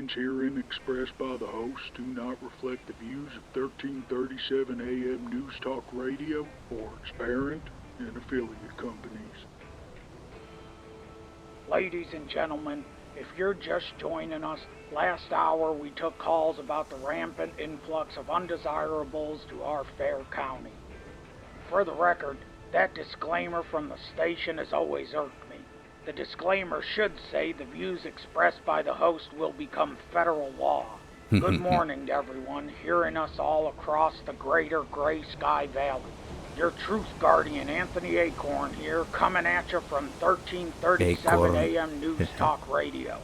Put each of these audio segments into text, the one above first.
opinions herein expressed by the host do not reflect the views of 1337 AM News Talk Radio or its parent and affiliate companies. Ladies and gentlemen, if you're just joining us, last hour we took calls about the rampant influx of undesirables to our fair county. For the record, that disclaimer from the station has always irked me. The disclaimer should say the views expressed by the host will become federal law. Good morning to everyone hearing us all across the greater Gray Sky Valley. Your truth guardian, Anthony Acorn here, coming at you from 1337 AM News Talk Radio.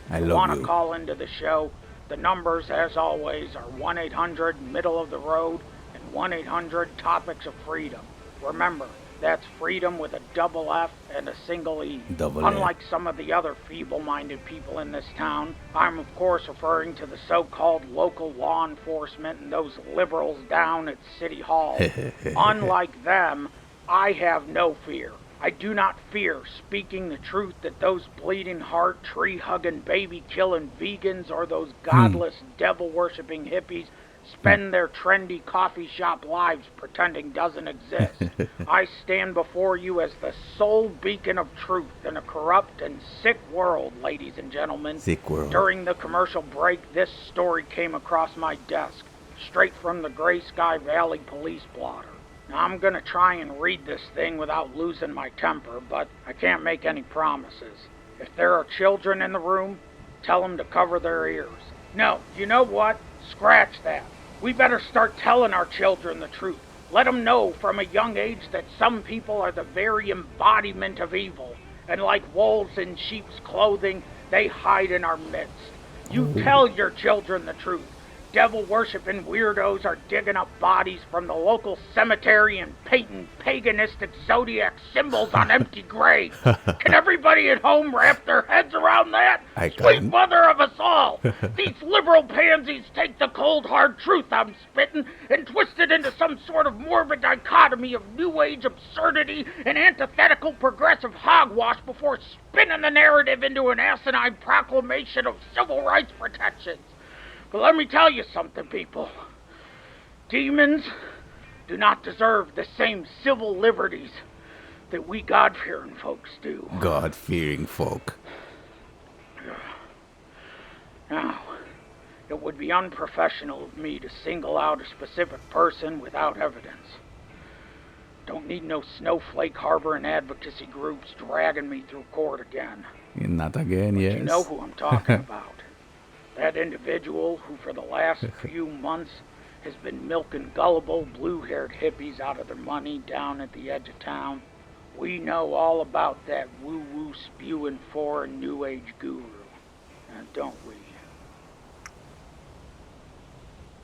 If you want to call into the show, the numbers, as always, are 1-800-MIDDLE-OF-THE-ROAD and 1-800-TOPICS of freedom. Remember, that's freedom with a double F and a single E. Unlike some of the other feeble-minded people in this town, I'm of course referring to the so-called local law enforcement and those liberals down at City Hall. Unlike them, I have no fear. I do not fear speaking the truth that those bleeding heart, tree-hugging, baby-killing vegans or those godless, devil-worshipping hippies spend their trendy coffee shop lives pretending doesn't exist. I stand before you as the sole beacon of truth in a corrupt and sick world, ladies and gentlemen. Sick world. During the commercial break, this story came across my desk, straight from the Gray Sky Valley police blotter. Now, I'm gonna try and read this thing without losing my temper, but I can't make any promises. If there are children in the room, tell them to cover their ears. No, you know what? Scratch that. We better start telling our children the truth. Let them know from a young age that some people are the very embodiment of evil, and like wolves in sheep's clothing, they hide in our midst. You tell your children the truth. Devil-worshipping weirdos are digging up bodies from the local cemetery and painting paganistic zodiac symbols on empty graves. Can everybody at home wrap their heads around that? Sweet mother of us all! These liberal pansies take the cold, hard truth I'm spitting and twist it into some sort of morbid dichotomy of New Age absurdity and antithetical progressive hogwash before spinning the narrative into an asinine proclamation of civil rights protections. But let me tell you something, people. Demons do not deserve the same civil liberties that we God-fearing folks do. God-fearing folk. Now, it would be unprofessional of me to single out a specific person without evidence. Don't need no snowflake harboring advocacy groups dragging me through court again. Not again, But yes. you know who I'm talking about. That individual who for the last few months has been milking gullible, blue-haired hippies out of their money down at the edge of town. We know all about that woo-woo spewing foreign New Age guru, don't we?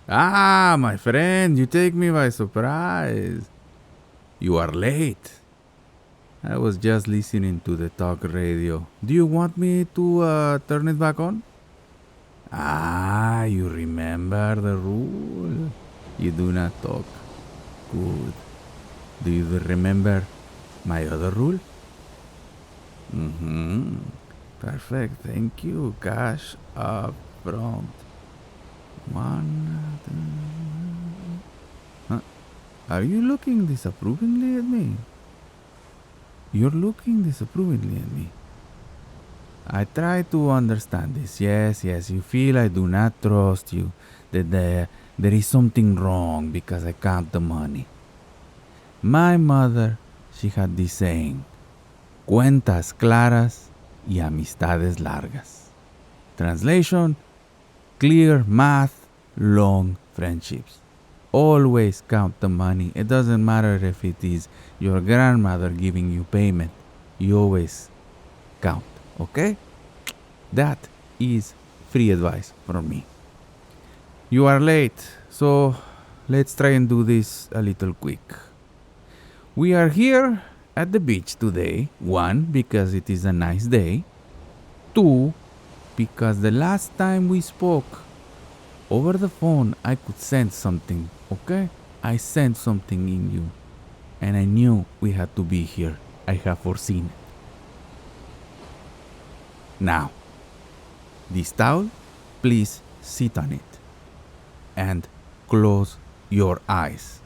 Ah, my friend, you take me by surprise. You are late. I was just listening to the talk radio. Do you want me to turn it back on? Ah, you remember the rule. You do not talk. Good. Do you remember my other rule? Perfect. Thank you. Cash up front. One. Huh? Are you looking disapprovingly at me? You're looking disapprovingly at me. I try to understand this. Yes, you feel I do not trust you. That there is something wrong because I count the money. My mother, she had this saying, cuentas claras y amistades largas. Translation, clear math, long friendships. Always count the money. It doesn't matter if it is your grandmother giving you payment. You always count. Okay? That is free advice from me. You are late, so let's try and do this a little quick. We are here at the beach today. 1, because it is a nice day. 2, because the last time we spoke over the phone, I could sense something, okay? I sensed something in you, and I knew we had to be here. I have foreseen it. Now, this towel Please sit on it and close your eyes.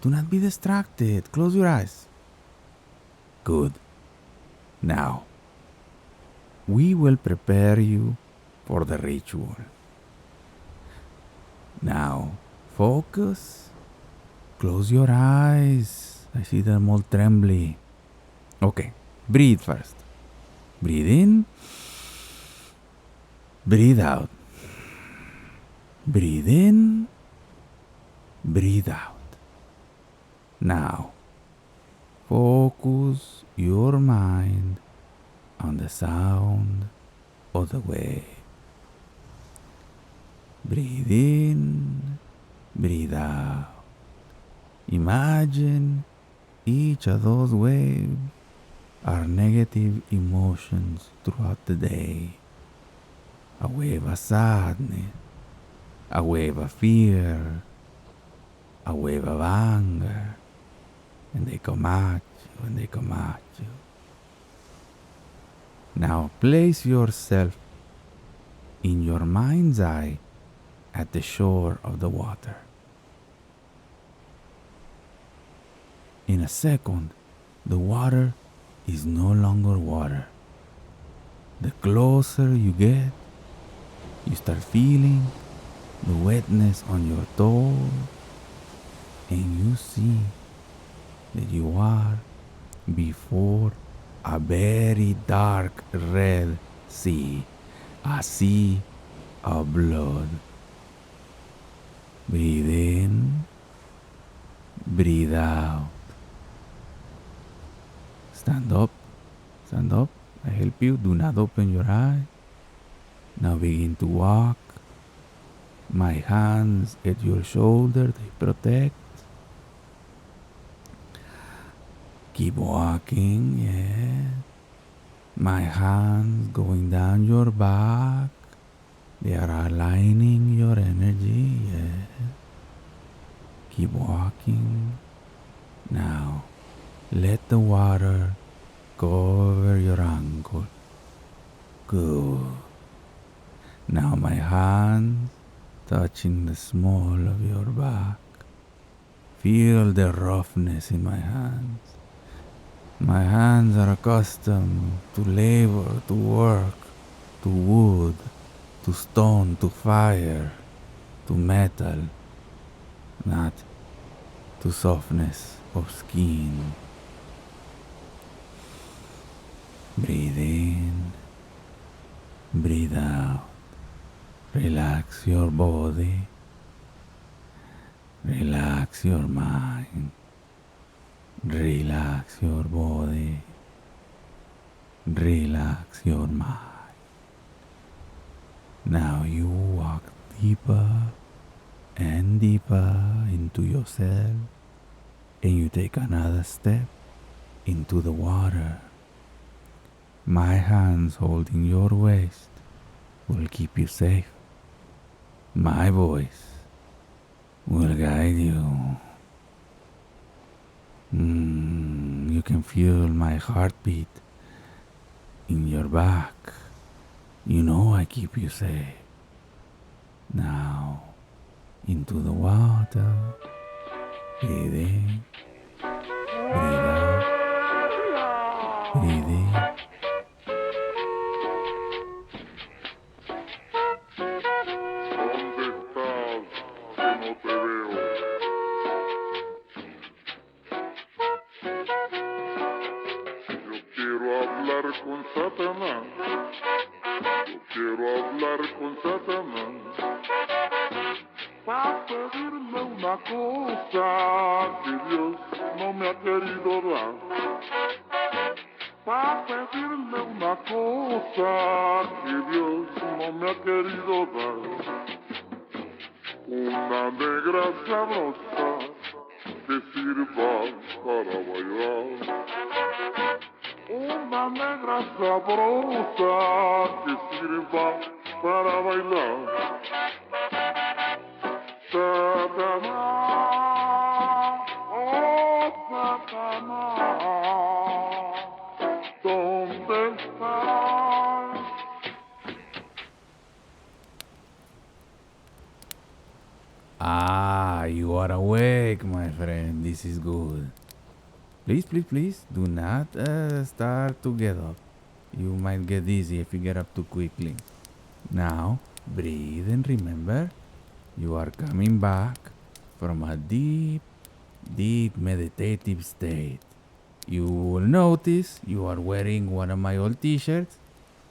Do not be distracted. Close your eyes. Good. Now, we will prepare you for the ritual. Now, focus. Close your eyes. I see them all trembly. Okay, breathe first. Breathe in. Breathe out. Breathe in. Breathe out. Now, focus your mind on the sound of the wave. Breathe in, breathe out. Imagine each of those waves are negative emotions throughout the day. A wave of sadness, a wave of fear, a wave of anger, and they come at you, and they come at you. Now place yourself in your mind's eye at the shore of the water. In a second, the water is no longer water. The closer you get, you start feeling the wetness on your toes, and you see that you are before a very dark red sea, a sea of blood. Breathe in, breathe out. Stand up, stand up. I help you. Do not open your eyes. Now begin to walk. My hands at your shoulder, they protect. Keep walking, yeah. My hands going down your back. They are aligning your energy, yeah. Keep walking. Now, let the water cover your ankle. Good. Now my hands touching the small of your back. Feel the roughness in my hands. My hands are accustomed to labor, to work, to wood, to stone, to fire, to metal, not to softness of skin. Breathe in, breathe out. Relax your body, relax your mind, relax your body, relax your mind. Now you walk deeper and deeper into yourself, and you take another step into the water. My hands holding your waist will keep you safe. My voice will guide you. You can feel my heartbeat in your back. You know I keep you safe. Now, into the water. Breathe in. Breathe out. Breathe in. Con Satanás, yo quiero hablar con Satanás, para pedirle una cosa que Dios no me ha querido dar, para pedirle una cosa que Dios no me ha querido dar, una negra sabrosa que sirva para bailar. Una negra sabrosa que sirva para bailar. Satanás, oh Satanás, ¿dónde estás? are awake, my friend. This is good. Please, please, please, do not start to get up. You might get dizzy if you get up too quickly. Now, breathe and remember, you are coming back from a deep, deep meditative state. You will notice you are wearing one of my old t-shirts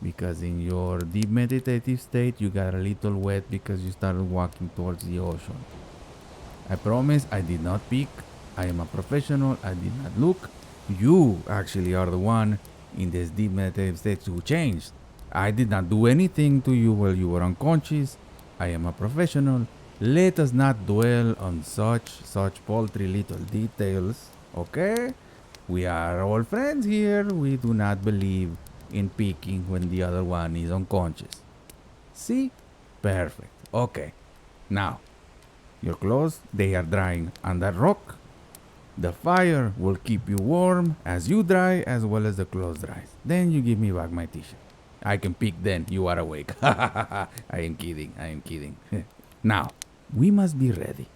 because in your deep meditative state you got a little wet because you started walking towards the ocean. I promise I did not peek. I am a professional. I did not look. You actually are the one in this deep meditative state who changed. I did not do anything to you while you were unconscious. I am a professional. Let us not dwell on such paltry little details, okay? We are all friends here. We do not believe in peeking when the other one is unconscious. See? Perfect. Okay. Now, your clothes, they are drying on that rock. The fire will keep you warm as you dry as well as the clothes dries. Then you give me back my t-shirt. I can peek then. You are awake. I am kidding. Now, we must be ready.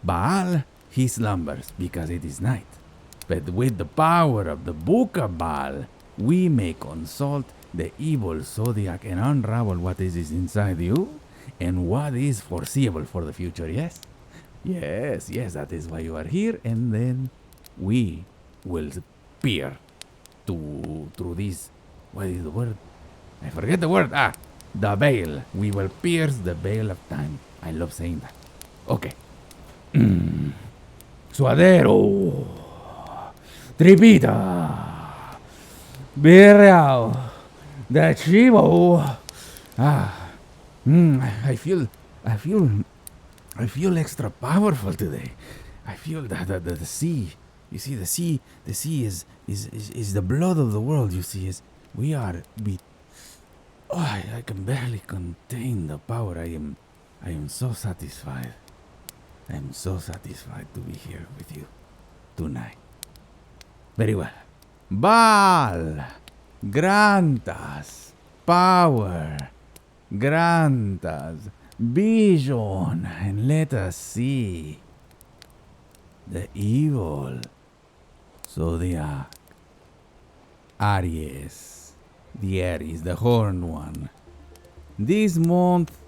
Baal, he slumbers because it is night. But with the power of the Book of Baal, we may consult the evil zodiac and unravel what is inside you and what is foreseeable for the future, yes? Yes, that is why you are here. And then we will peer through this. What is the word? I forget the word. The veil. We will pierce the veil of time. I love saying that. Okay. Suadero. Tripita. Birreal. The chivo. I feel extra powerful today. I feel that the sea. You see, the sea is the blood of the world. You see, I can barely contain the power. I am so satisfied. I am so satisfied to be here with you tonight. Very well. Baal, grant us power, grant us vision, and let us see the evil zodiac. Aries, the horned one. This month,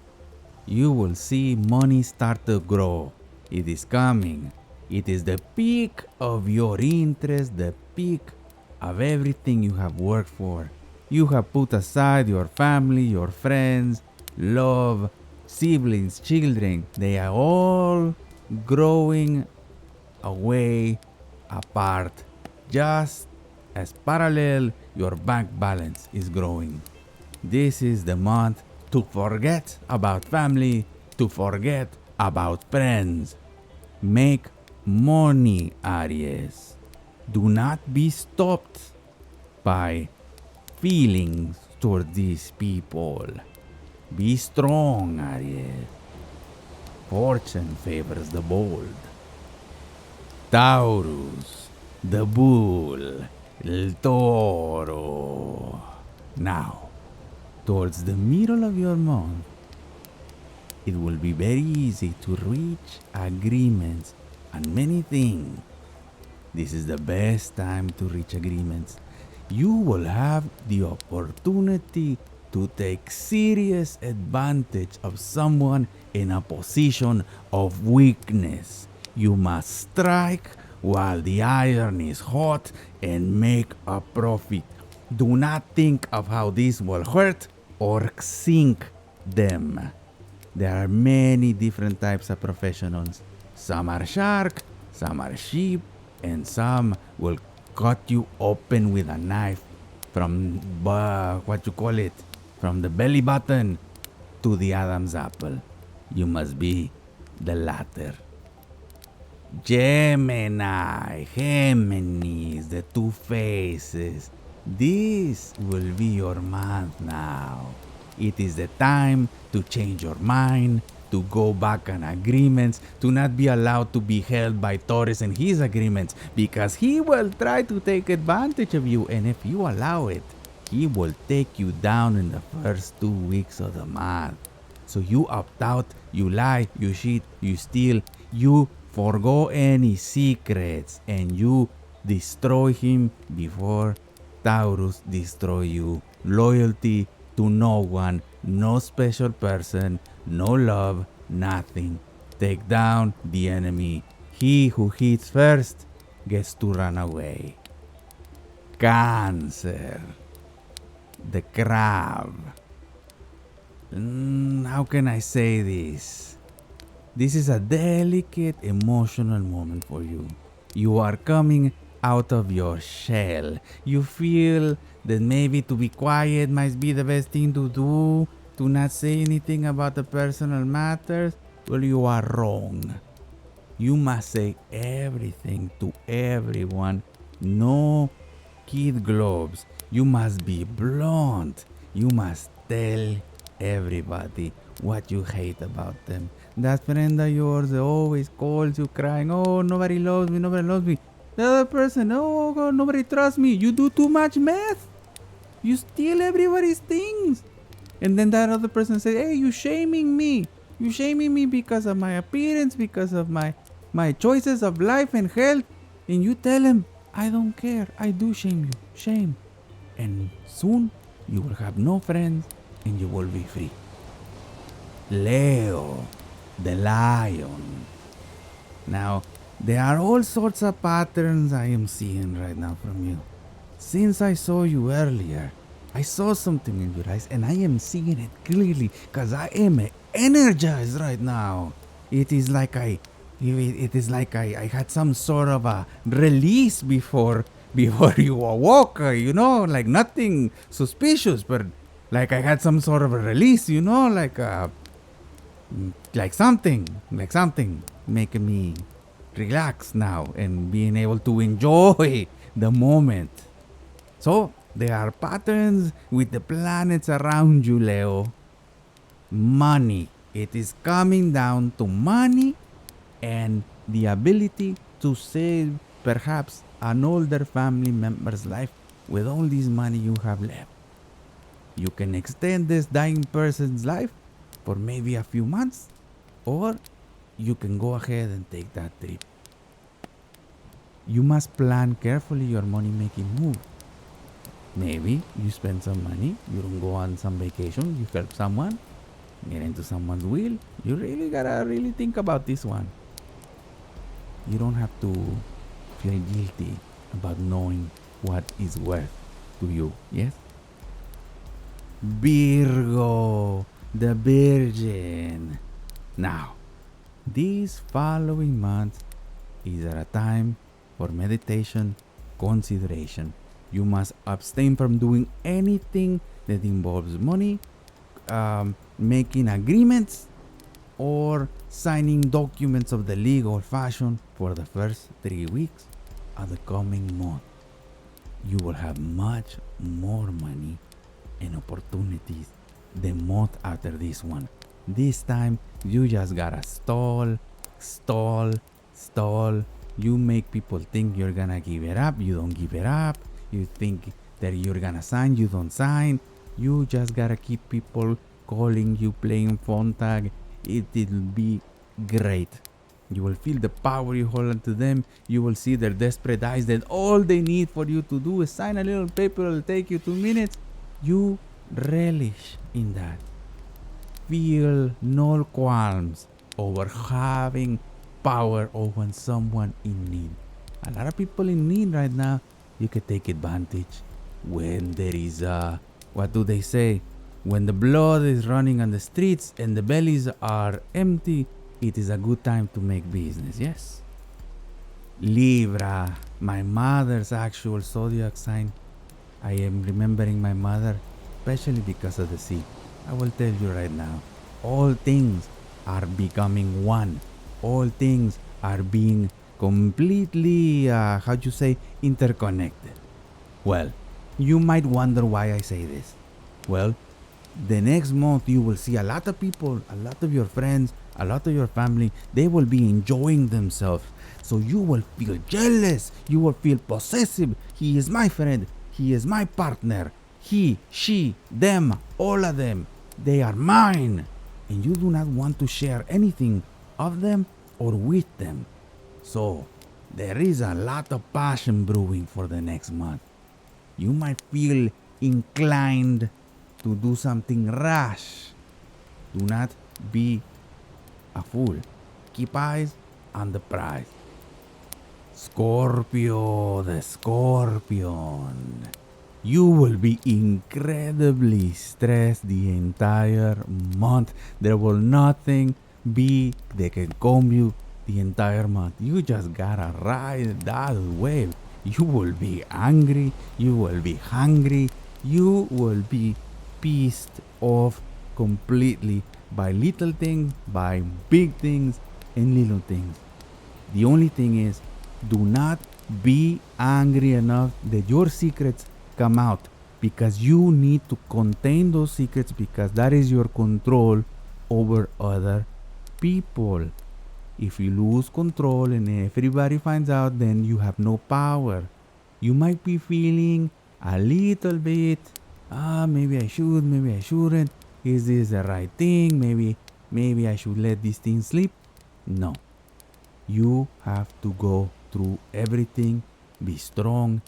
you will see money start to grow. It is coming. It is the peak of your interest, the peak of everything you have worked for. You have put aside your family, your friends, love, siblings, children. They are all growing away apart, just as parallel your bank balance is growing. This is the month to forget about family, to forget about friends. Make money, Aries. Do not be stopped by feelings toward these people. Be strong, Aries. Fortune favors the bold. Taurus, the bull, el toro. Now, towards the middle of your month, it will be very easy to reach agreements on many things. This is the best time to reach agreements. You will have the opportunity to take serious advantage of someone in a position of weakness. You must strike while the iron is hot and make a profit. Do not think of how this will hurt or sink them. There are many different types of professionals. Some are shark, some are sheep, and some will cut you open with a knife from from the belly button to the Adam's apple. You must be the latter. Geminis, the two faces. This will be your month now. It is the time to change your mind, to go back on agreements, to not be allowed to be held by Taurus and his agreements, because he will try to take advantage of you, and if you allow it, he will take you down in the first 2 weeks of the month. So you opt out, you lie, you cheat, you steal, you forgo any secrets, and you destroy him before Taurus destroy you. Loyalty to no one, no special person, no love, nothing. Take down the enemy. He who hits first gets to run away. Cancer. The crab. How can I say this? This is a delicate emotional moment for you. You are coming out of your shell. You feel that maybe to be quiet might be the best thing to do, to not say anything about the personal matters. Well, you are wrong. You must say everything to everyone. No kid gloves. You must be blunt. You must tell everybody what you hate about them. That friend of yours always calls you crying, oh, nobody loves me, nobody loves me. The other person, oh, God, nobody trusts me. You do too much meth. You steal everybody's things. And then that other person says, hey, you shaming me. You shaming me because of my appearance, because of my choices of life and health. And you tell him, I don't care. I do shame you. Shame. And soon you will have no friends and you will be free. Leo, the lion. Now, there are all sorts of patterns I am seeing right now from you. Since I saw you earlier, I saw something in your eyes and I am seeing it clearly because I am energized right now. It is like I had some sort of a release before you awoke, like nothing suspicious, but like I had some sort of a release, like something making me relax now and being able to enjoy the moment. So there are patterns with the planets around you, Leo. Money. It is coming down to money and the ability to save perhaps an older family member's life with all this money you have left. You can extend this dying person's life for maybe a few months, or you can go ahead and take that trip. You must plan carefully your money-making move. Maybe you spend some money, you don't go on some vacation, you help someone, get into someone's will. You really gotta think about this one. You don't have to feel guilty about knowing what is worth to you, yes? Virgo, the Virgin. Now, these following months is a time for meditation, consideration. You must abstain from doing anything that involves money, making agreements, or signing documents of the legal fashion for the first 3 weeks of the coming month. You will have much more money and opportunities the month after this one. This time, you just gotta stall. You make people think you're gonna give it up. You don't give it up. You think that you're gonna sign. You don't sign. You just gotta keep people calling you, playing phone tag. It will be great. You will feel the power you hold onto them. You will see their desperate eyes that all they need for you to do is sign a little paper. It'll take you 2 minutes. You relish in that. Feel no qualms over having power over someone in need. A lot of people in need right now, you can take advantage. When there is what do they say? When the blood is running on the streets and the bellies are empty, it is a good time to make business, yes? Libra, my mother's actual zodiac sign. I am remembering my mother, especially because of the sea. I will tell you right now, all things are becoming one. All things are being completely, interconnected. Well, you might wonder why I say this. Well, the next month you will see a lot of people, a lot of your friends, a lot of your family, they will be enjoying themselves. So you will feel jealous. You will feel possessive. He is my friend. He is my partner. He, she, them, all of them, they are mine. And you do not want to share anything of them or with them. So, there is a lot of passion brewing for the next month. You might feel inclined to do something rash. Do not be a fool. Keep eyes on the prize. Scorpio, the Scorpion. You will be incredibly stressed the entire month. There will nothing be that can calm you the entire month. You just gotta ride that wave. You will be angry. You will be hungry. You will be pissed off completely by little things, by big things, and little things. The only thing is, do not be angry enough that your secrets come out, because you need to contain those secrets, because that is your control over other people. If you lose control and everybody finds out, then you have no power. You might be feeling a little bit, maybe I should, maybe I shouldn't. Is this the right thing? Maybe I should let this thing sleep. No. You have to go through everything. Be strong.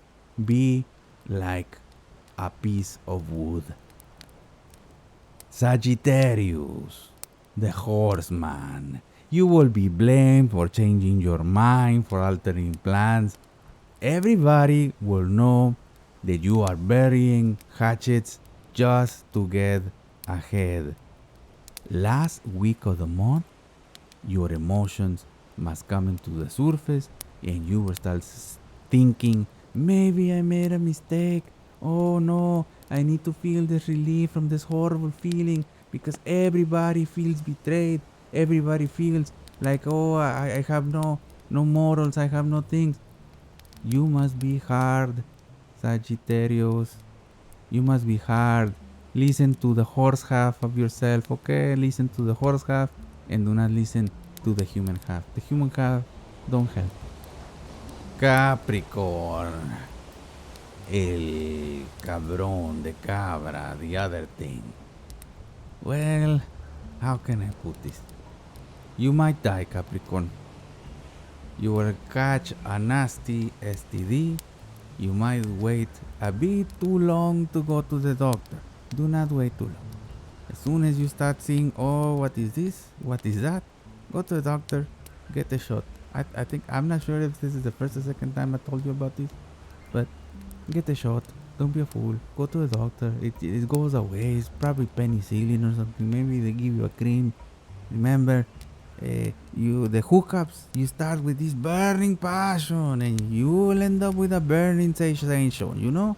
Be like a piece of wood. Sagittarius, the horseman. You will be blamed for changing your mind, for altering plans. Everybody will know that you are burying hatchets just to get ahead. Last week of the month, your emotions must come into the surface, and you will start thinking, maybe I made a mistake. Oh no, I need to feel this relief from this horrible feeling, because everybody feels betrayed. Everybody feels like, oh, I have no morals, I have no things. You must be hard, Sagittarius. You must be hard. Listen to the horse half of yourself, okay? Listen to the horse half and do not listen to the human half. The human half don't help. Capricorn. El cabrón de cabra, the other thing. Well, how can I put this? You might die, Capricorn. You will catch a nasty STD. You might wait a bit too long to go to the doctor. Do not wait too long. As soon as you start seeing, oh, what is this? What is that? Go to the doctor, get a shot. I think, I'm not sure if this is the first or second time I told you about this, but get a shot. Don't be a fool. Go to the doctor. It goes away. It's probably penicillin or something. Maybe they give you a cream. Remember, the hookups, you start with this burning passion and you will end up with a burning sensation, you know?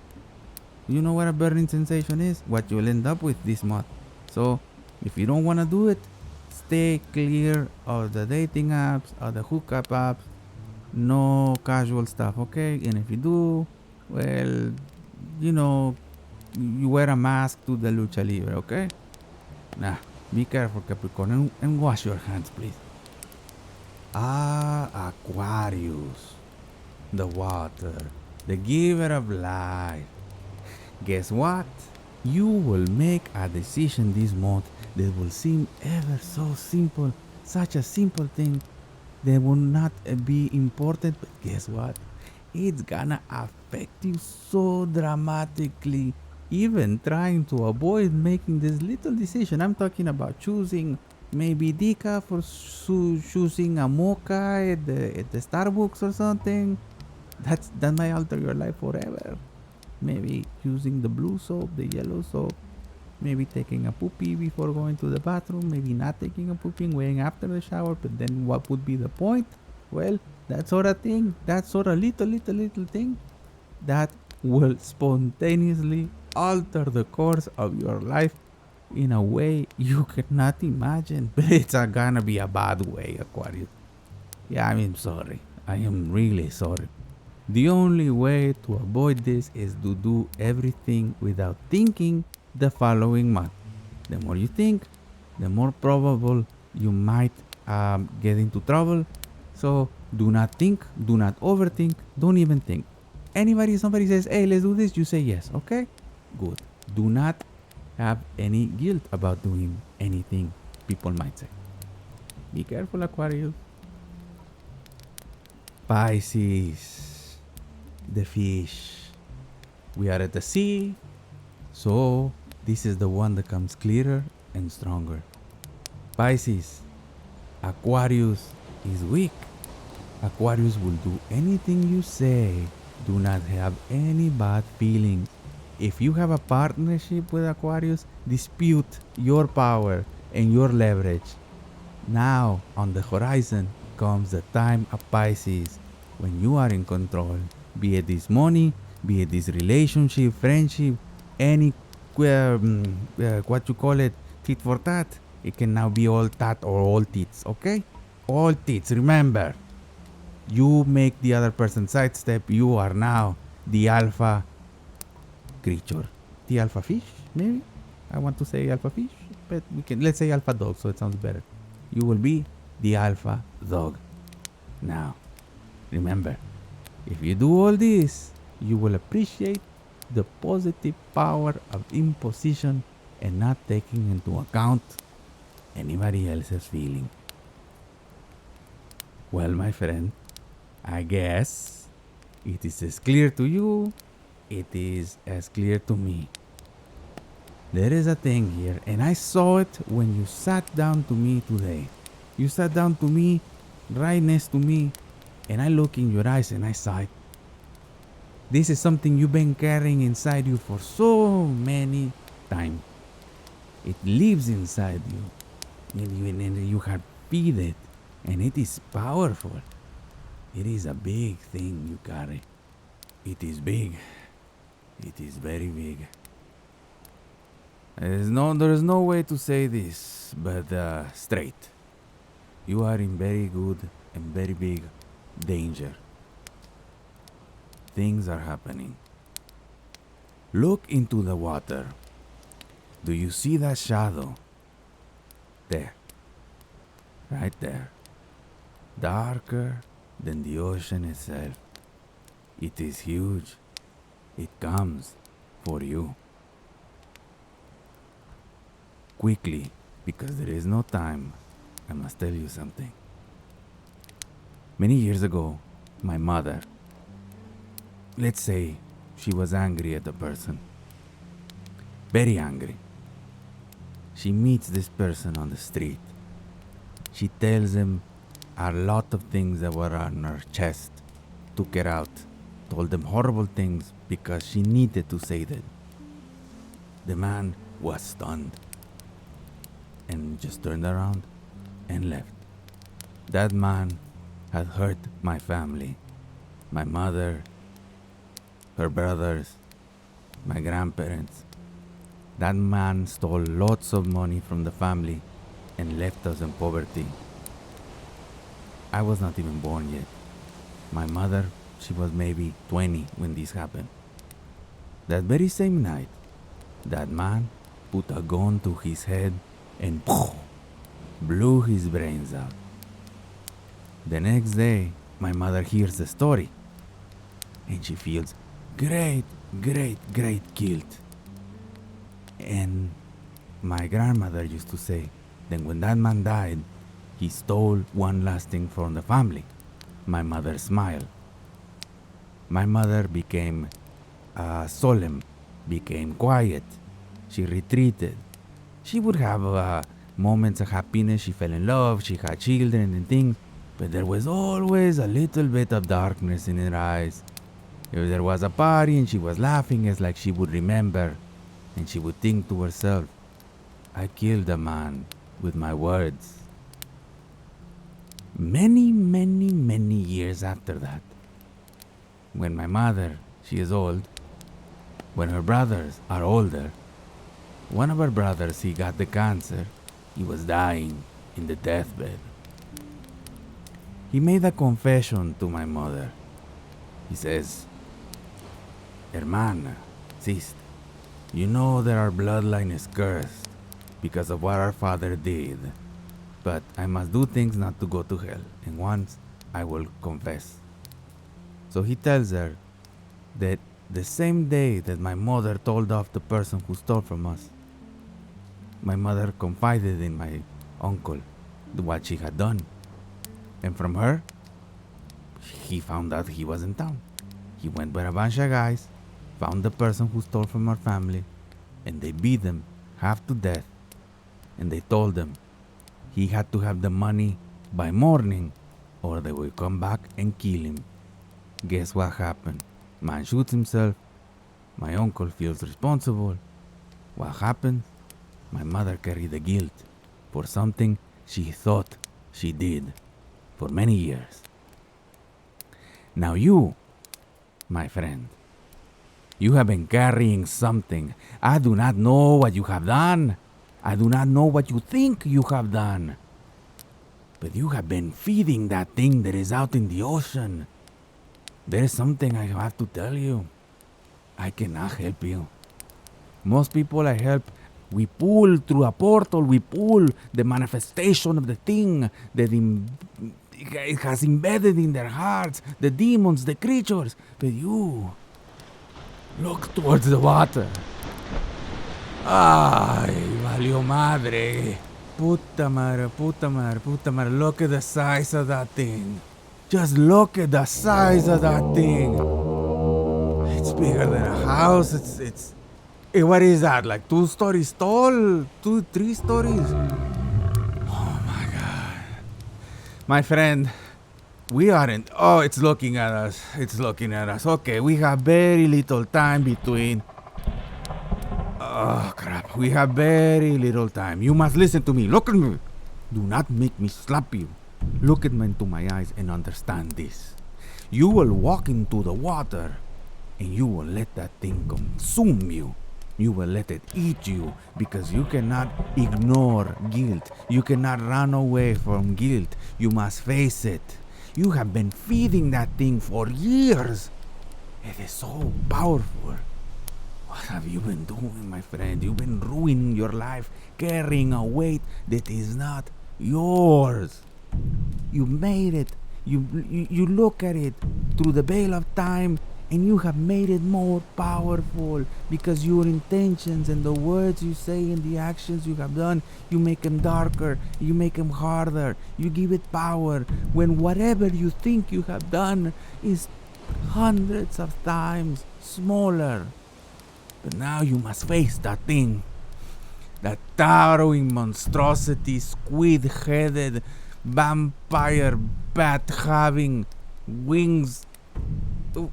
You know what a burning sensation is? What you'll end up with this month. So, if you don't want to do it, stay clear of the dating apps, of the hookup apps. No casual stuff, okay? And if you do, well, you know, you wear a mask to the lucha libre, okay? Nah, be careful, Capricorn, and wash your hands, please. Aquarius, the water, the giver of life. Guess what? You will make a decision this month that will seem ever so simple, such a simple thing that will not be important, but guess what? It's gonna affect you so dramatically. Even trying to avoid making this little decision. I'm talking about choosing maybe decaf or choosing a mocha at the Starbucks or something. That might alter your life forever. Maybe using the blue soap, the yellow soap. Maybe taking a poopy before going to the bathroom. Maybe not taking a poopy and waiting after the shower. But then what would be the point? Well, that sort of thing. That sort of little thing. That will spontaneously alter the course of your life in a way you cannot imagine. But it's gonna be a bad way, Aquarius. Yeah, I'm sorry. I am really sorry. The only way to avoid this is to do everything without thinking the following month. The more you think, the more probable you might get into trouble. So do not think, do not overthink, don't even think. Somebody says, hey, let's do this, you say yes, okay? Good. Do not have any guilt about doing anything people might say. Be careful, Aquarius. Pisces, the fish. We are at the sea, so this is the one that comes clearer and stronger. Pisces, Aquarius is weak. Aquarius will do anything you say. Do not have any bad feelings. If you have a partnership with Aquarius, dispute your power and your leverage. Now, on the horizon comes the time of Pisces, when you are in control. Be it this money, be it this relationship, friendship, any, what you call it, tit for tat. It can now be all tat or all tits, okay? All tits, remember. You make the other person sidestep, you are now the alpha creature. The alpha fish, maybe? I want to say alpha fish, but let's say alpha dog so it sounds better. You will be the alpha dog. Now, remember, if you do all this, you will appreciate the positive power of imposition and not taking into account anybody else's feeling. Well, my friend, I guess it is as clear to you, it is as clear to me. There is a thing here, and I saw it when you sat down to me today. You sat down to me, right next to me, and I look in your eyes and I saw it. This is something you've been carrying inside you for so many times. It lives inside you, and you have feed it, and it is powerful. It is a big thing you carry. It is big. It is very big. There is no way to say this, but straight. You are in very good and very big danger. Things are happening. Look into the water. Do you see that shadow? There. Right there. Darker than the ocean itself. It is huge. It comes for you. Quickly, because there is no time, I must tell you something. Many years ago, my mother, let's say she was angry at a person. Very angry. She meets this person on the street. She tells him a lot of things that were on her chest, took it out, told them horrible things because she needed to say that. The man was stunned and just turned around and left. That man had hurt my family, my mother, her brothers, my grandparents. That man stole lots of money from the family and left us in poverty. I was not even born yet. My mother, she was maybe 20 when this happened. That very same night, that man put a gun to his head and blew his brains out. The next day, my mother hears the story and she feels great guilt. And my grandmother used to say that when that man died, he stole one last thing from the family. My mother smiled. My mother became solemn, became quiet. She retreated. She would have moments of happiness. She fell in love. She had children and things. But there was always a little bit of darkness in her eyes. If there was a party and she was laughing, it's like she would remember. And she would think to herself, I killed a man with my words. Many years after that, when my mother, she is old, when her brothers are older, one of her brothers, he got the cancer. He was dying in the deathbed. He made a confession to my mother. He says, Hermana, sister, you know that our bloodline is cursed because of what our father did. But I must do things not to go to hell, and once I will confess. So he tells her that the same day that my mother told off the person who stole from us, my mother confided in my uncle what she had done. And from her, he found out he was in town. He went with a bunch of guys, found the person who stole from our family, and they beat him half to death. And they told him he had to have the money by morning or they will come back and kill him. Guess what happened? Man shoots himself. My uncle feels responsible. What happened? My mother carried the guilt for something she thought she did for many years. Now you, my friend, you have been carrying something. I do not know what you have done. I do not know what you think you have done. But you have been feeding that thing that is out in the ocean. There is something I have to tell you. I cannot help you. Most people I help, we pull through a portal, we pull the manifestation of the thing that it has embedded in their hearts, the demons, the creatures. But you, look towards the water. Ay, valió madre. Puta madre, puta madre, puta madre. Look at the size of that thing. Just look at the size of that thing. It's bigger than a house. It's what is that? Like 2 stories tall? 3 stories? Oh my God. My friend, we aren't. Oh, it's looking at us. It's looking at us. Okay, we have very little time between. Oh crap, we have very little time. You must listen to me. Look at me. Do not make me slap you. Look into my eyes and understand this. You will walk into the water and you will let that thing consume you. You will let it eat you because you cannot ignore guilt. You cannot run away from guilt. You must face it. You have been feeding that thing for years. It is so powerful. What have you been doing, my friend? You've been ruining your life, carrying a weight that is not yours. You made it. You look at it through the veil of time, and you have made it more powerful because your intentions and the words you say and the actions you have done, you make them darker, you make them harder, you give it power when whatever you think you have done is hundreds of times smaller. But now you must face that thing, that towering monstrosity, squid-headed, vampire bat having wings.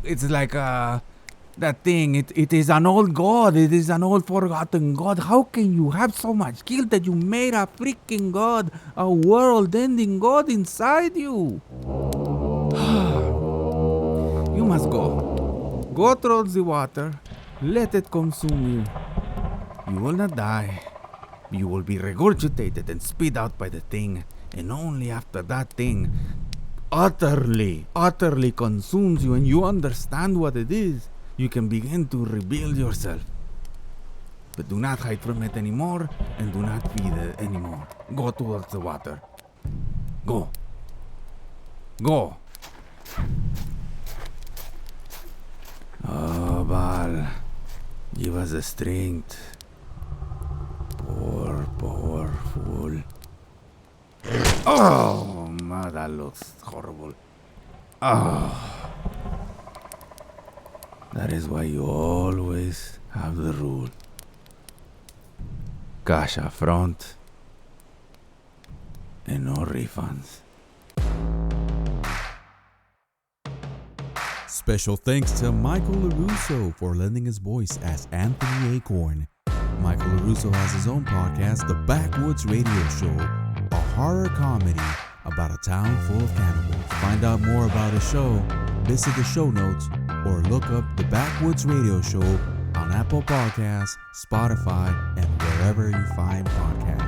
It's like that thing. It is an old god. It is an old forgotten god. How can you have so much guilt that you made a freaking god, a world-ending god inside you? You must go. Go towards the water. Let it consume you. You will not die. You will be regurgitated and spit out by the thing. And only after that thing utterly consumes you and you understand what it is, you can begin to rebuild yourself. But do not hide from it anymore and do not feed it anymore. Go towards the water. Go. Go. Oh, Baal. Give us the strength. Poor fool. Oh, man, that looks horrible. Oh. That is why you always have the rule. Cash up front and no refunds. Special thanks to Michael LaRusso for lending his voice as Anthony Acorn. Michael LaRusso has his own podcast, The Backwoods Radio Show, a horror comedy about a town full of cannibals. To find out more about his show, visit the show notes or look up The Backwoods Radio Show on Apple Podcasts, Spotify, and wherever you find podcasts.